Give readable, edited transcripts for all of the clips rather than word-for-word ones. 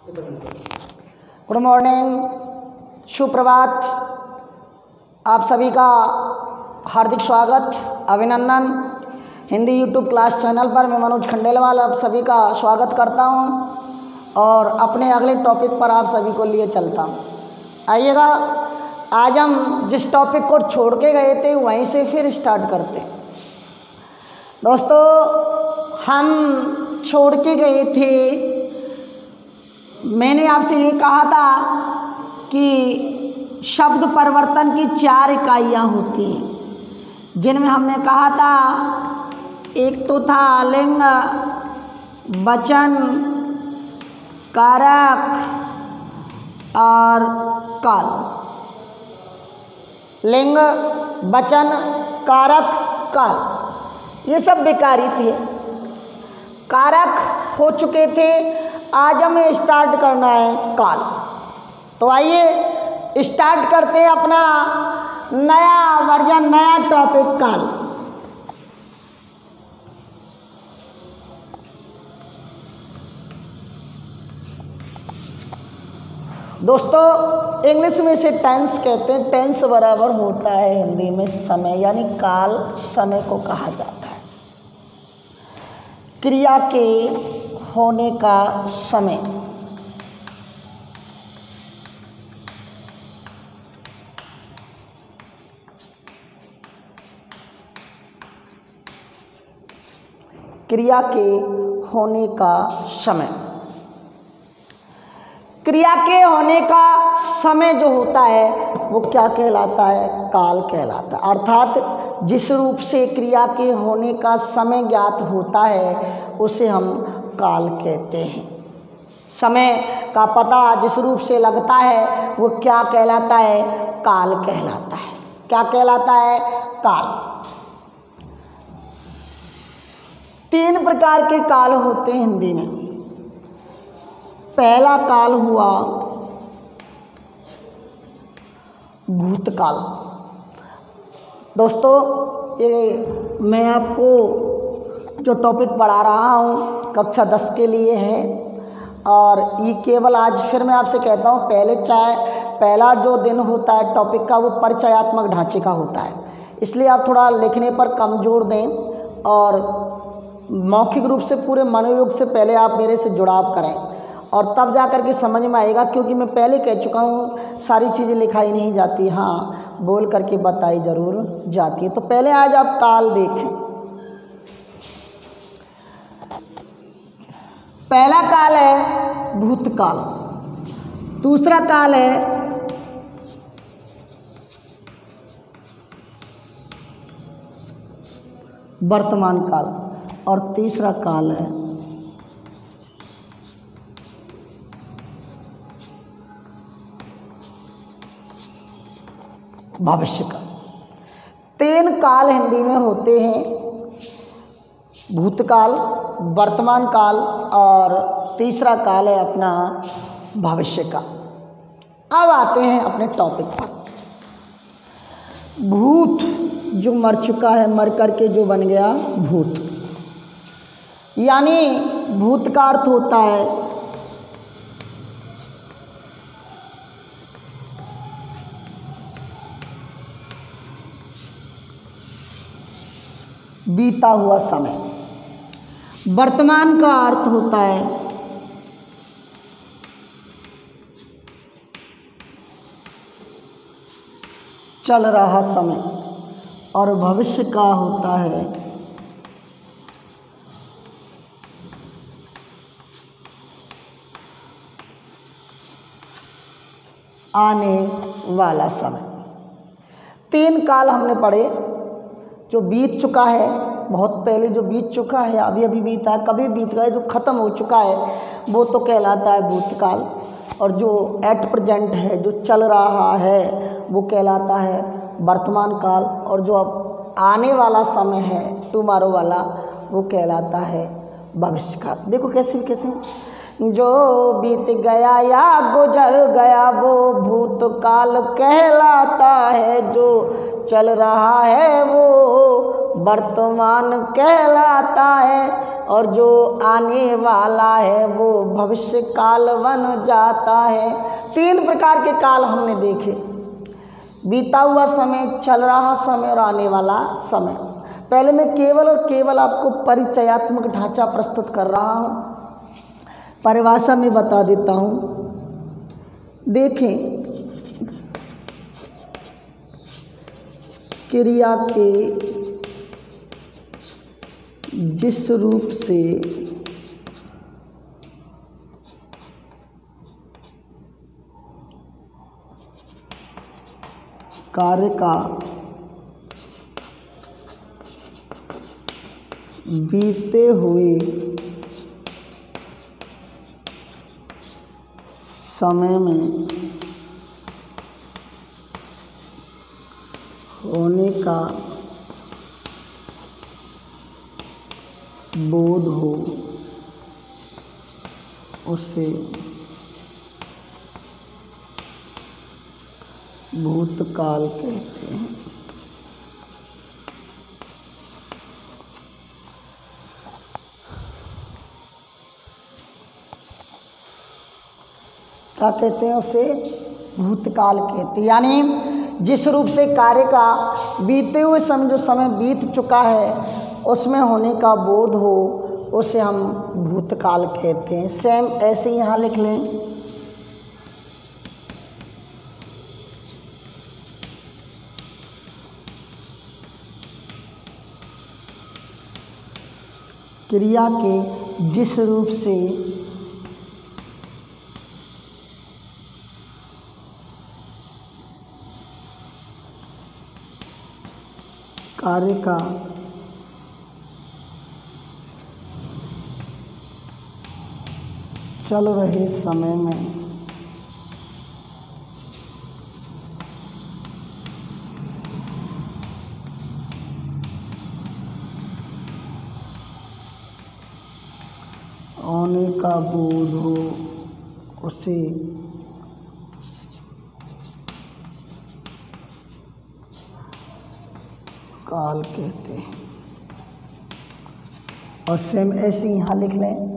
Good morning, सुप्रभात। आप सभी का हार्दिक स्वागत, अभिनंदन। हिंदी यूट्यूब क्लास चैनल पर मैं मनोज खंडेलवाल आप सभी का स्वागत करता हूं और अपने अगले टॉपिक पर आप सभी को लिए चलता हूं। आइएगा, आज हम जिस टॉपिक को छोड़ के गए थे वहीं से फिर स्टार्ट करते हैं। दोस्तों, हम छोड़ के गए थे, मैंने आपसे ये कहा था कि शब्द परिवर्तन की 4 इकाइयाँ होती हैं, जिनमें हमने कहा था एक तो था लिंग, वचन, कारक और काल। लिंग, वचन, कारक, काल, ये सब विकारी थे। कारक हो चुके थे, आज हमें स्टार्ट करना है काल। तो आइए स्टार्ट करते हैं अपना नया वर्जन, नया टॉपिक काल। दोस्तों, इंग्लिश में इसे टेंस कहते हैं। टेंस बराबर होता है हिंदी में समय, यानी काल समय को कहा जाता है। क्रिया के होने का समय। क्रिया के होने का समय। क्रिया के होने का समय जो होता है वो क्या कहलाता है? काल कहलाता है। अर्थात जिस रूप से क्रिया के होने का समय ज्ञात होता है उसे हम काल कहते हैं। समय का पता जिस रूप से लगता है वो क्या कहलाता है? काल कहलाता है। क्या कहलाता है? काल। 3 प्रकार के काल होते हैं हिंदी में। पहला काल हुआ भूतकाल। दोस्तों, ये मैं आपको जो टॉपिक पढ़ा रहा हूँ कक्षा 10 के लिए है और ये केवल आज फिर मैं आपसे कहता हूँ पहला जो दिन होता है टॉपिक का वो परिचयात्मक ढांचे का होता है, इसलिए आप थोड़ा लिखने पर कम जोर दें और मौखिक रूप से पूरे मनोयोग से पहले आप मेरे से जुड़ाव करें और तब जा कर के समझ में आएगा। क्योंकि मैं पहले कह चुका हूँ सारी चीज़ें लिखाई नहीं जाती, हाँ बोल करके बताई ज़रूर जाती है। तो पहले आज आप काल देखें। पहला काल है भूतकाल, दूसरा काल है वर्तमान काल और तीसरा काल है भविष्य काल। 3 काल हिंदी में होते हैं, भूतकाल, वर्तमान काल और तीसरा काल है अपना भविष्य काल। अब आते हैं अपने टॉपिक पर। भूत जो मर चुका है, मर करके जो बन गया भूत, यानी भूत का अर्थ होता है बीता हुआ समय। वर्तमान का अर्थ होता है चल रहा समय और भविष्य का होता है आने वाला समय। 3 काल हमने पढ़े, जो बीत चुका है, बहुत पहले जो बीत चुका है, अभी अभी बीता है, कभी बीत गया, जो ख़त्म हो चुका है वो तो कहलाता है भूतकाल, और जो एट प्रेजेंट है, जो चल रहा है वो कहलाता है वर्तमान काल, और जो अब आने वाला समय है टुमारो वाला वो कहलाता है भविष्य काल। देखो कैसे कैसे जो बीत गया या गुजर गया वो भूतकाल कहलाता है, जो चल रहा है वो वर्तमान कहलाता है, और जो आने वाला है वो भविष्य काल बन जाता है। 3 प्रकार के काल हमने देखे, बीता हुआ समय, चल रहा समय और आने वाला समय। पहले मैं केवल और केवल आपको परिचयात्मक ढांचा प्रस्तुत कर रहा हूँ, परिभाषा में बता देता हूँ। देखें, क्रिया के जिस रूप से कार्य का बीते हुए समय में होने का बोध हो, उसे भूतकाल कहते हैं। क्या कहते हैं उसे? भूतकाल कहते हैं। यानी जिस रूप से कार्य का बीते हुए समय, जो समय बीत चुका है उसमें होने का बोध हो, उसे हम भूतकाल कहते हैं। सेम ऐसे यहाँ लिख लें, क्रिया के जिस रूप से कार्य का चल रहे समय में होने का बोध हो, उसे काल कहते हैं। और सेम ऐसे यहाँ लिख लें,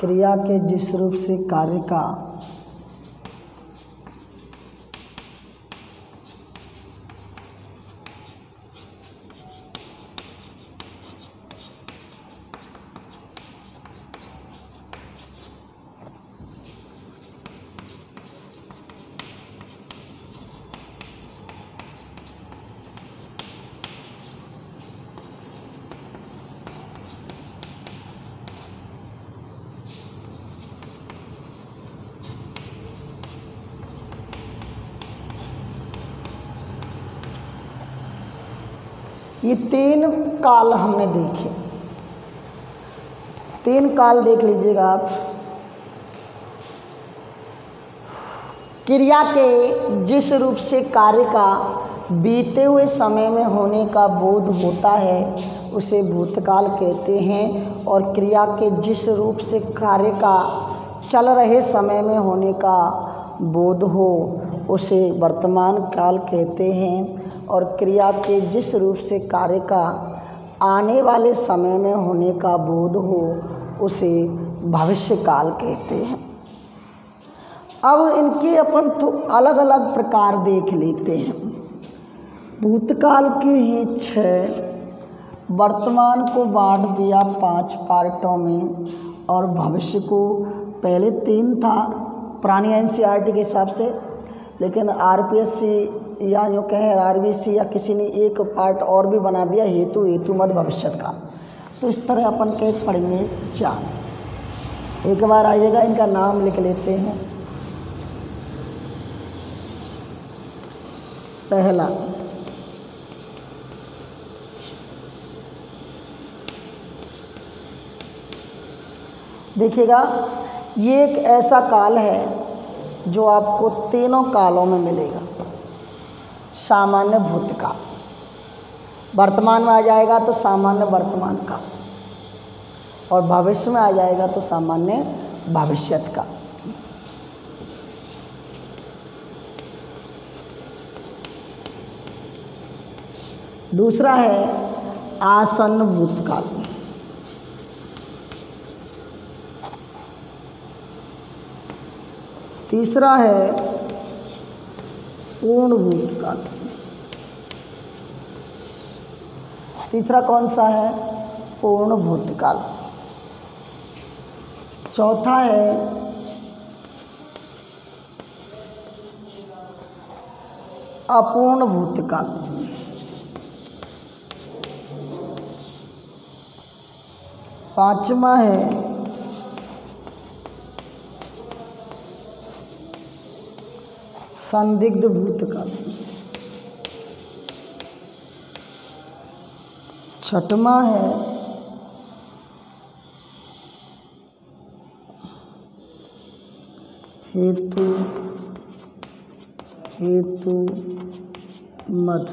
क्रिया के जिस रूप से कार्य का ये 3 काल हमने देखे। 3 काल देख लीजिएगा आप। क्रिया के जिस रूप से कार्य का बीते हुए समय में होने का बोध होता है उसे भूतकाल कहते हैं, और क्रिया के जिस रूप से कार्य का चल रहे समय में होने का बोध हो उसे वर्तमान काल कहते हैं, और क्रिया के जिस रूप से कार्य का आने वाले समय में होने का बोध हो उसे भविष्य काल कहते हैं। अब इनके अपन तो अलग अलग प्रकार देख लेते हैं। भूतकाल के ही 6, वर्तमान को बांट दिया 5 पार्टों में, और भविष्य को पहले 3 था पुरानी एनसीईआरटी के हिसाब से, लेकिन आरपीएससी या यूँ कहें आरबीसी या किसी ने एक पार्ट और भी बना दिया, हेतु मध्य भविष्य का। तो इस तरह अपन के पढ़ेंगे 4। एक बार आइएगा, इनका नाम लिख लेते हैं। पहला देखिएगा, ये एक ऐसा काल है जो आपको तीनों कालों में मिलेगा। सामान्य भूतकाल, वर्तमान में आ जाएगा तो सामान्य वर्तमान काल, और भविष्य में आ जाएगा तो सामान्य भविष्यत काल। दूसरा है आसन्न भूतकाल। तीसरा है पूर्ण भूतकाल। तीसरा कौन सा है? पूर्ण भूतकाल। चौथा है अपूर्ण भूतकाल। पांचवा है संदिग्ध भूतकाल। छठवां है हेतु मद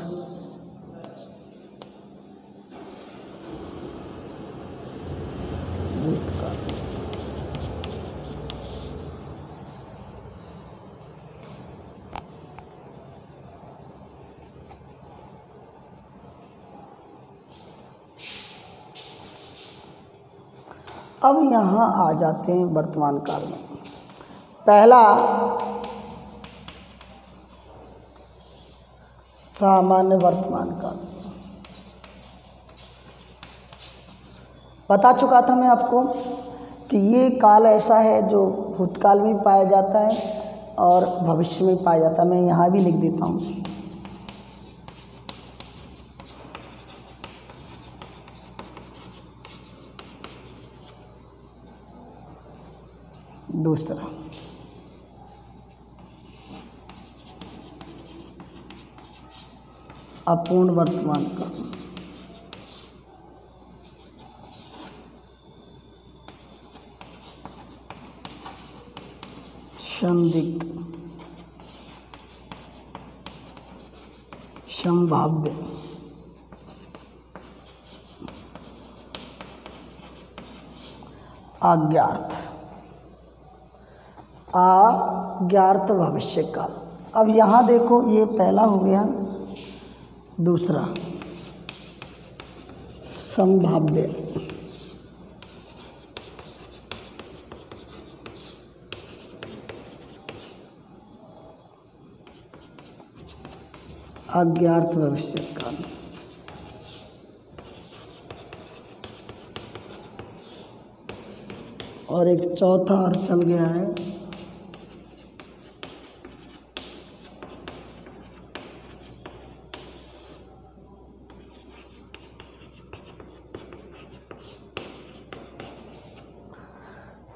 भूतकाल। अब यहाँ आ जाते हैं वर्तमान काल में। पहला सामान्य वर्तमान काल। बता चुका था मैं आपको कि ये काल ऐसा है जो भूतकाल में पाया जाता है और भविष्य में पाया जाता है। मैं यहाँ भी लिख देता हूँ। दूसरा अपूर्ण वर्तमान काल। संदिग्ध, संभाव्य, अज्ञात, अज्ञात भविष्य काल। अब यहाँ देखो, ये पहला हो गया। दूसरा संभाव्य, अज्ञात भविष्य काल। और एक चौथा और चल गया है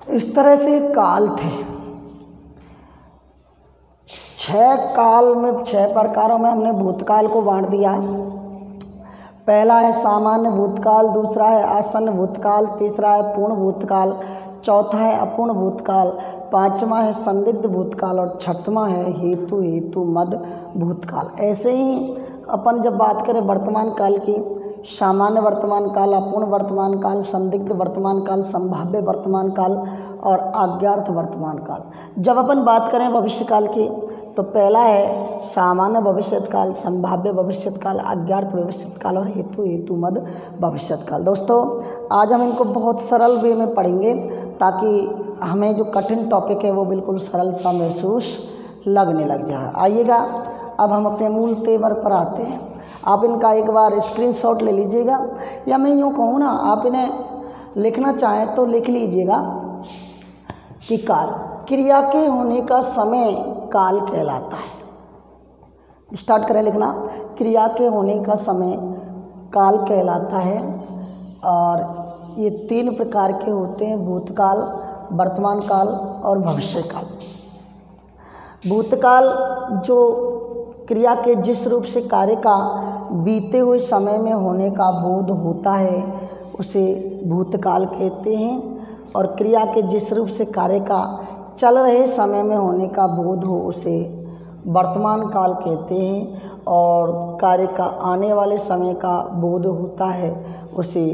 इस तरह से काल थे। 6 काल में, 6 प्रकारों में हमने भूतकाल को बांट दिया। पहला है सामान्य भूतकाल, दूसरा है आसन्न भूतकाल, तीसरा है पूर्ण भूतकाल, चौथा है अपूर्ण भूतकाल, पांचवा है संदिग्ध भूतकाल और छठवां है हेतु मद भूतकाल। ऐसे ही अपन जब बात करें वर्तमान काल की, सामान्य वर्तमान काल, अपूर्ण वर्तमान काल, संदिग्ध वर्तमान काल, संभाव्य वर्तमान काल और अज्ञात वर्तमान काल। जब अपन बात करें भविष्य काल की तो पहला है सामान्य भविष्यत काल, संभाव्य भविष्यत काल, अज्ञात भविष्यत काल और हेतु मद भविष्यत काल। दोस्तों, आज हम इनको बहुत सरल वे में पढ़ेंगे ताकि हमें जो कठिन टॉपिक है वो बिल्कुल सरल सा महसूस लगने लग जाए। आइएगा, अब हम अपने मूल तेवर पर आते हैं। आप इनका एक बार स्क्रीनशॉट ले लीजिएगा, या मैं यूँ कहूँ ना, आप इन्हें लिखना चाहें तो लिख लीजिएगा कि काल, क्रिया के होने का समय काल कहलाता है। स्टार्ट करें लिखना। क्रिया के होने का समय काल कहलाता है। और ये 3 प्रकार के होते हैं: भूतकाल, वर्तमान काल और भविष्य काल। भूतकाल जो क्रिया के जिस रूप से कार्य का बीते हुए समय में होने का बोध होता है उसे भूतकाल कहते हैं। और क्रिया के जिस रूप से कार्य का चल रहे समय में होने का बोध हो उसे वर्तमान काल कहते हैं, और कार्य का आने वाले समय का बोध होता है उसे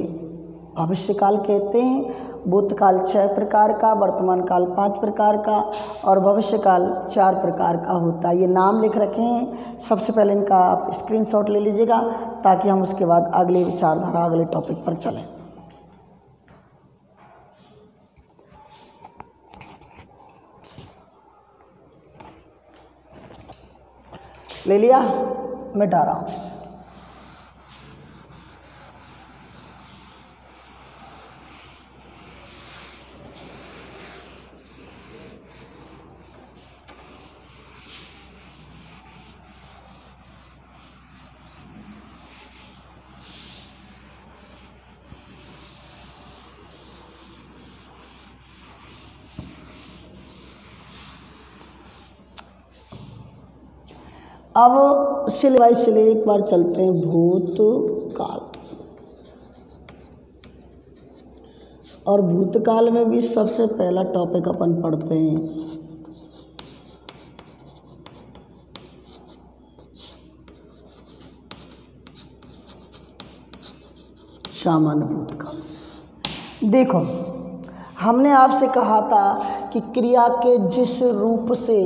भविष्य काल कहते हैं। भूतकाल 6 प्रकार का, वर्तमान काल 5 प्रकार का और भविष्य काल 4 प्रकार का होता है। ये नाम लिख रखे हैं, सबसे पहले इनका आप स्क्रीनशॉट ले लीजिएगा ताकि हम उसके बाद अगले विचारधारा अगले टॉपिक पर चलें। ले लिया, मिटा रहा हूँ इसे। अब सिले बाई सिले एक बार चलते हैं भूतकाल, और भूतकाल में भी सबसे पहला टॉपिक अपन पढ़ते हैं सामान्य भूतकाल। देखो, हमने आपसे कहा था कि क्रिया के जिस रूप से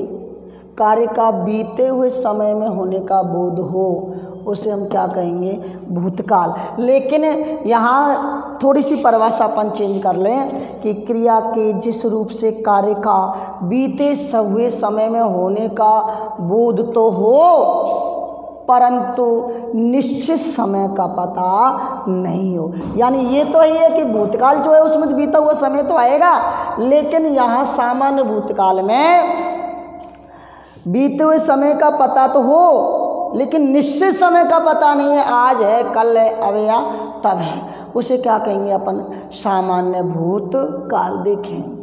कार्य का बीते हुए समय में होने का बोध हो उसे हम क्या कहेंगे, भूतकाल। लेकिन यहाँ थोड़ी सी परिभाषा अपन चेंज कर लें कि क्रिया के जिस रूप से कार्य का बीते हुए समय में होने का बोध तो हो परंतु निश्चित समय का पता नहीं हो। यानी ये तो ही है कि भूतकाल जो है उसमें बीता हुआ समय तो आएगा, लेकिन यहाँ सामान्य भूतकाल में बीते हुए समय का पता तो हो लेकिन निश्चित समय का पता नहीं है, आज है, कल है, अब या तब है। उसे क्या कहेंगे अपन, सामान्य भूतकाल। देखें,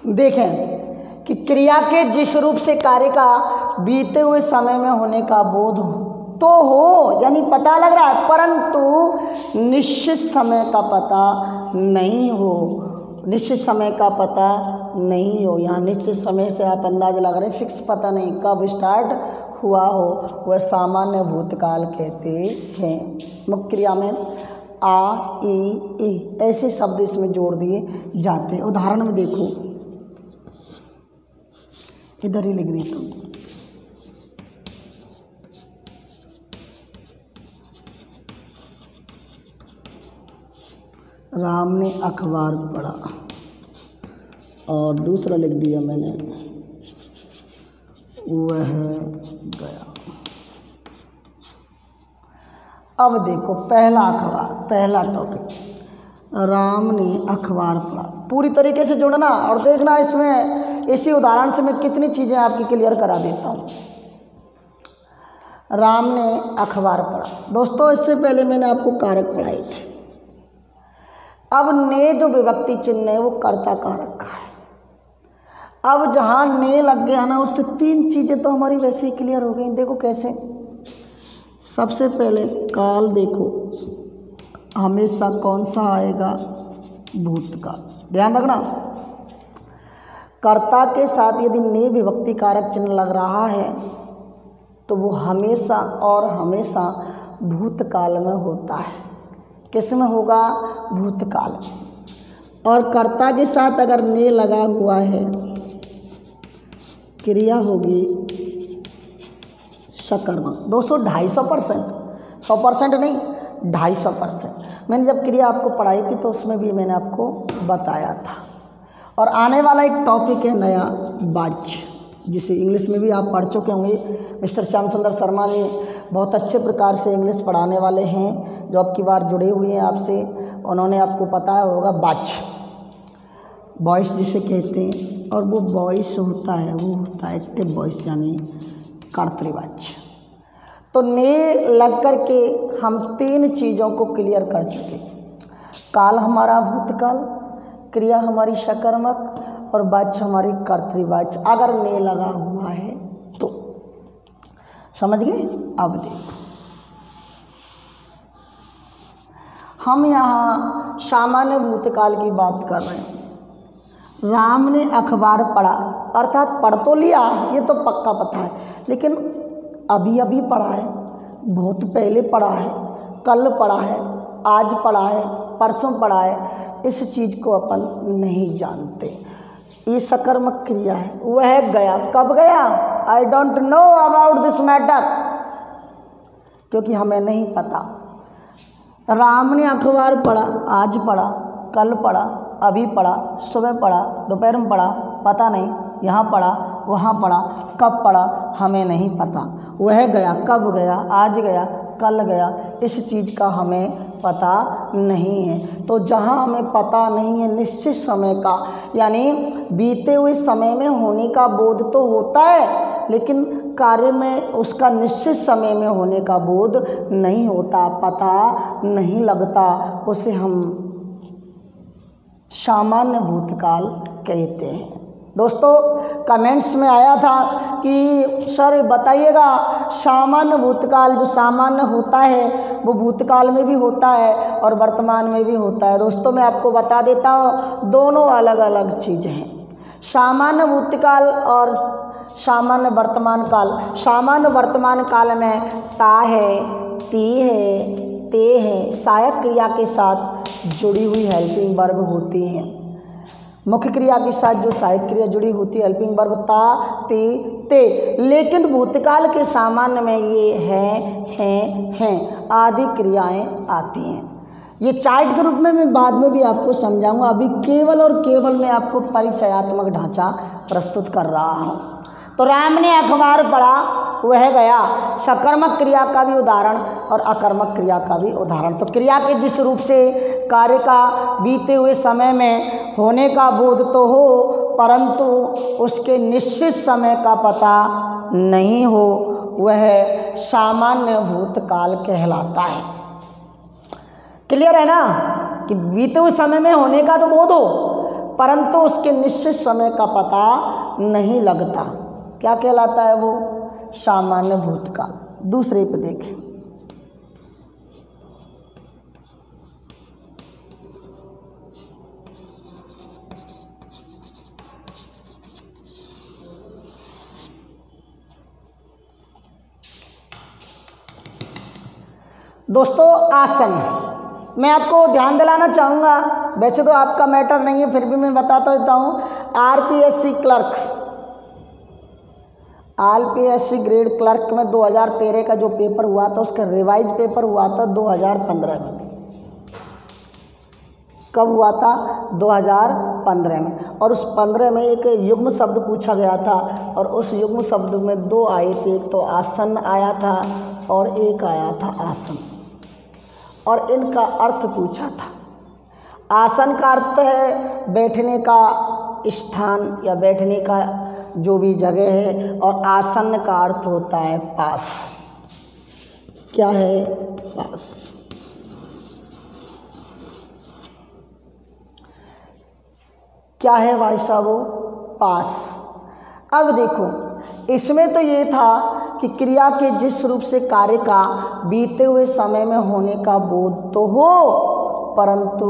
देखें कि क्रिया के जिस रूप से कार्य का बीते हुए समय में होने का बोध तो हो, यानी पता लग रहा है, परंतु निश्चित समय का पता नहीं हो। निश्चित समय का पता नहीं हो, यहाँ निश्चित समय से आप अंदाजा लगा रहे हैं, फिक्स पता नहीं कब स्टार्ट हुआ हो, वह सामान्य भूतकाल कहते हैं। मुख्य क्रिया में आ, ई ऐसे शब्द इसमें जोड़ दिए जाते हैं। उदाहरण में देखो, इधर ही लिख देता हूँ, राम ने अखबार पढ़ा, और दूसरा लिख दिया मैंने, वह गया। अब देखो, पहला अखबार, पहला टॉपिक, राम ने अखबार पढ़ा, पूरी तरीके से जुड़ना और देखना इसमें इसी उदाहरण से मैं कितनी चीज़ें आपकी क्लियर करा देता हूँ। राम ने अखबार पढ़ा। दोस्तों, इससे पहले मैंने आपको कारक पढ़ाए थे। अब ने जो विभक्ति चिन्ह है वो कर्ता का रखा है। अब जहाँ ने लग गया ना, उससे 3 चीज़ें तो हमारी वैसे ही क्लियर हो गई। देखो कैसे। सबसे पहले काल देखो, हमेशा कौन सा आएगा? भूतकाल। ध्यान रखना, कर्ता के साथ यदि ने विभक्ति कारक चिन्ह लग रहा है तो वो हमेशा और हमेशा भूतकाल में होता है। किस में होगा? भूतकाल। और कर्ता के साथ अगर ने लगा हुआ है, क्रिया होगी सकर्मक। दोस्तों 250%, 100% नहीं, 250%। मैंने जब क्रिया आपको पढ़ाई थी तो उसमें भी मैंने आपको बताया था। और आने वाला एक टॉपिक है नया, वाच्य, जिसे इंग्लिश में भी आप पढ़ चुके होंगे। मिस्टर श्याम सुंदर शर्मा ने बहुत अच्छे प्रकार से इंग्लिश पढ़ाने वाले हैं, जो अब की बार जुड़े हुए हैं आपसे। उन्होंने आपको पता होगा वाच्य, वॉइस जिसे कहते हैं, और वो वॉइस होता है, वो होता है एक्टिव वॉइस, यानी कर्तृवाच्य। तो ने लग कर के हम 3 चीज़ों को क्लियर कर चुके। काल हमारा भूतकाल, क्रिया हमारी सकर्मक, और वाच्य हमारी कर्तृवाच्य। अगर ने लगा हुआ है तो समझ गए। अब देखो, हम यहाँ सामान्य भूतकाल की बात कर रहे हैं। राम ने अखबार पढ़ा, अर्थात पढ़ तो लिया, ये तो पक्का पता है, लेकिन अभी अभी पढ़ा है, बहुत पहले पढ़ा है, कल पढ़ा है, आज पढ़ा है, परसों पढ़ा है, इस चीज़ को अपन नहीं जानते। ये सकर्मक क्रिया है। वह गया, कब गया? I don't know about this matter, क्योंकि हमें नहीं पता। राम ने अखबार पढ़ा, आज पढ़ा, कल पढ़ा, अभी पढ़ा, सुबह पढ़ा, दोपहर में पढ़ा, पता नहीं, यहाँ पढ़ा, वहाँ पढ़ा, कब पढ़ा हमें नहीं पता। वह गया, कब गया? आज गया, कल गया, इस चीज़ का हमें पता नहीं है। तो जहाँ हमें पता नहीं है निश्चित समय का, यानी बीते हुए समय में होने का बोध तो होता है, लेकिन कार्य में उसका निश्चित समय में होने का बोध नहीं होता, पता नहीं लगता, उसे हम सामान्य भूतकाल कहते हैं। दोस्तों कमेंट्स में आया था कि सर बताइएगा, सामान्य भूतकाल जो सामान्य होता है वो भूतकाल में भी होता है और वर्तमान में भी होता है। दोस्तों मैं आपको बता देता हूँ, दोनों अलग अलग चीज़ें हैं। सामान्य भूतकाल और सामान्य वर्तमान काल। सामान्य वर्तमान काल में ता है, ती है, ते है, सहायक क्रिया के साथ जुड़ी हुई हेल्पिंग वर्ब होती हैं। मुख्य क्रिया के साथ जो सहायक क्रिया जुड़ी होती है हेल्पिंग वर्ब ता, ते, ते। लेकिन भूतकाल के सामान्य में ये हैं आदि क्रियाएं आती हैं। ये चार्ट के रूप में मैं बाद में भी आपको समझाऊंगा, अभी केवल और केवल मैं आपको परिचयात्मक ढांचा प्रस्तुत कर रहा हूँ। तो राम ने अखबार पढ़ा, वह गया, सकर्मक क्रिया का भी उदाहरण और अकर्मक क्रिया का भी उदाहरण। तो क्रिया के जिस रूप से कार्य का बीते हुए समय में होने का बोध तो हो, परंतु उसके निश्चित समय का पता नहीं हो, वह सामान्य भूतकाल कहलाता है। क्लियर है ना, कि बीते हुए समय में होने का तो बोध हो, परंतु उसके निश्चित समय का पता नहीं लगता, क्या कहलाता है वो? सामान्य भूतकाल। दूसरे पे देखें, दोस्तों आसन। मैं आपको ध्यान दिलाना चाहूँगा, वैसे तो आपका मैटर नहीं है, फिर भी मैं बताता देता हूँ। RPSC clerk, RPSC grade clerk में 2013 का जो पेपर हुआ था, उसका रिवाइज पेपर हुआ था 2015 में। कब हुआ था? 2015 में। और उस 15 में एक युग्म शब्द पूछा गया था, और उस युग्म शब्द में 2 आए थे, एक तो आसन आया था और एक आया था आसन, और इनका अर्थ पूछा था। आसन का अर्थ है बैठने का स्थान या बैठने का जो भी जगह है, और आसन का अर्थ होता है पास। क्या है? पास। क्या है भाई साहब वो? पास। अब देखो इसमें तो ये था कि क्रिया के जिस रूप से कार्य का बीते हुए समय में होने का बोध तो हो, परंतु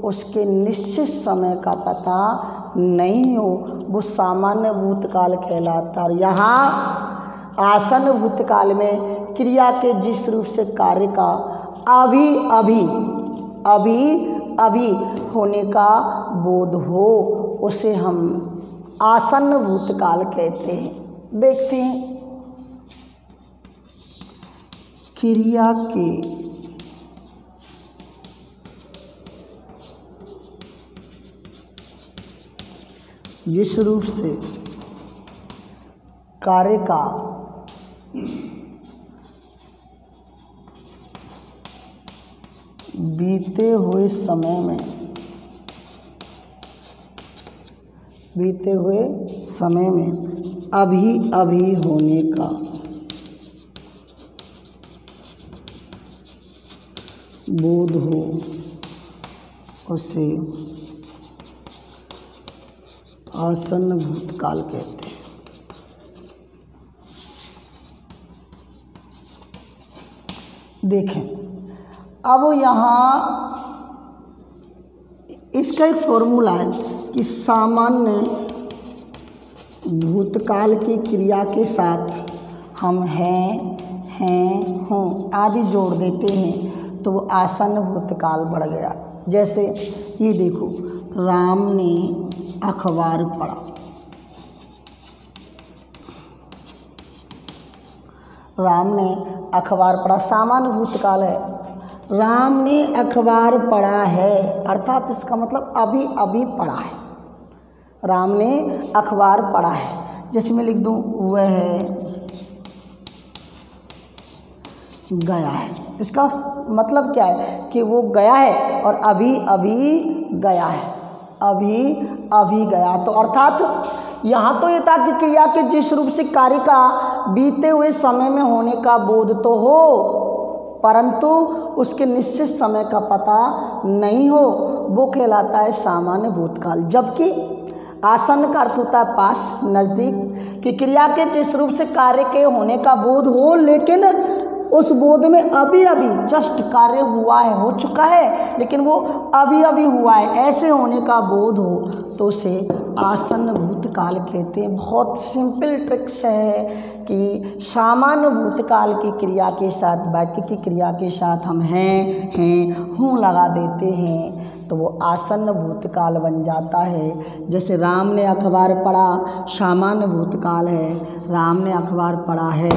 उसके निश्चित समय का पता नहीं हो, वो सामान्य भूतकाल कहलाता। और यहाँ आसन्न भूतकाल में क्रिया के जिस रूप से कार्य का अभी अभी होने का बोध हो, उसे हम आसन्न भूतकाल कहते हैं। देखते हैं क्रिया के जिस रूप से कार्य का बीते हुए समय में अभी होने का बोध हो, उसे आसन्न भूतकाल कहते हैं। देखें अब यहाँ इसका एक फॉर्मूला है कि सामान्य भूतकाल की क्रिया के साथ हम हैं हों आदि जोड़ देते हैं तो वो आसन्न भूतकाल बढ़ गया। जैसे ये देखो, राम ने अखबार पढ़ा, राम ने अखबार पढ़ा सामान्य भूतकाल है। राम ने अखबार पढ़ा है अर्थात इसका मतलब अभी पढ़ा है। राम ने अखबार पढ़ा है, जैसे मैं लिख दूं वह गया है। इसका मतलब क्या है कि वो गया है और अभी गया है, अभी गया। तो अर्थात यहाँ तो ये था कि क्रिया के जिस रूप से कार्य का बीते हुए समय में होने का बोध तो हो, परंतु उसके निश्चित समय का पता नहीं हो, वो कहलाता है सामान्य भूतकाल। जबकि आसन्न का अर्थ होता है पास, नज़दीक, कि क्रिया के जिस रूप से कार्य के होने का बोध हो, लेकिन उस बोध में अभी जस्ट कार्य हुआ है, हो चुका है, लेकिन वो अभी हुआ है, ऐसे होने का बोध हो, तो उसे आसन्न भूतकाल कहते हैं। बहुत सिंपल ट्रिक्स है कि सामान्य भूतकाल की क्रिया के साथ वाक्य की क्रिया के साथ हम हैं हूँ लगा देते हैं तो वो आसन्न भूतकाल बन जाता है। जैसे राम ने अखबार पढ़ा सामान्य भूतकाल है, राम ने अखबार पढ़ा है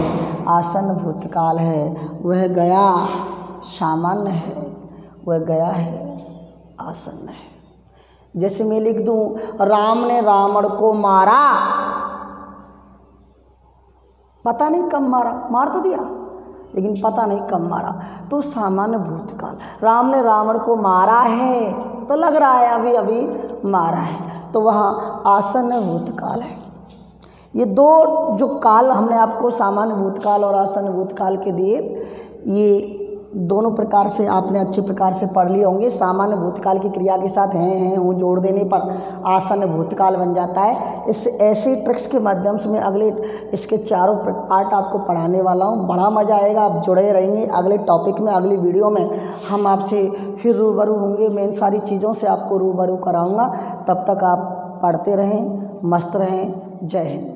आसन्न भूतकाल है, वह गया सामान्य है, वह गया है आसन्न है। जैसे मैं लिख दूं राम ने रावण को मारा, पता नहीं कब मारा, मार तो दिया लेकिन पता नहीं कब मारा, तो सामान्य भूतकाल। राम ने रावण को मारा है तो लग रहा है अभी मारा है, तो वहाँ आसन्न भूतकाल है। ये दो जो काल हमने आपको सामान्य भूतकाल और आसन्न भूतकाल के दिए, ये दोनों प्रकार से आपने अच्छे प्रकार से पढ़ लिए होंगे। सामान्य भूतकाल की क्रिया के साथ हैं हूँ जोड़ देने पर आसन्न भूतकाल बन जाता है। इस ऐसे ट्रिक्स के माध्यम से मैं अगले इसके चारों पार्ट आपको पढ़ाने वाला हूँ। बड़ा मज़ा आएगा, आप जुड़े रहेंगे। अगले टॉपिक में अगली वीडियो में हम आपसे फिर रूबरू होंगे, मैं इन सारी चीज़ों से आपको रूबरू कराऊँगा। तब तक आप पढ़ते रहें, मस्त रहें। जय हिंद।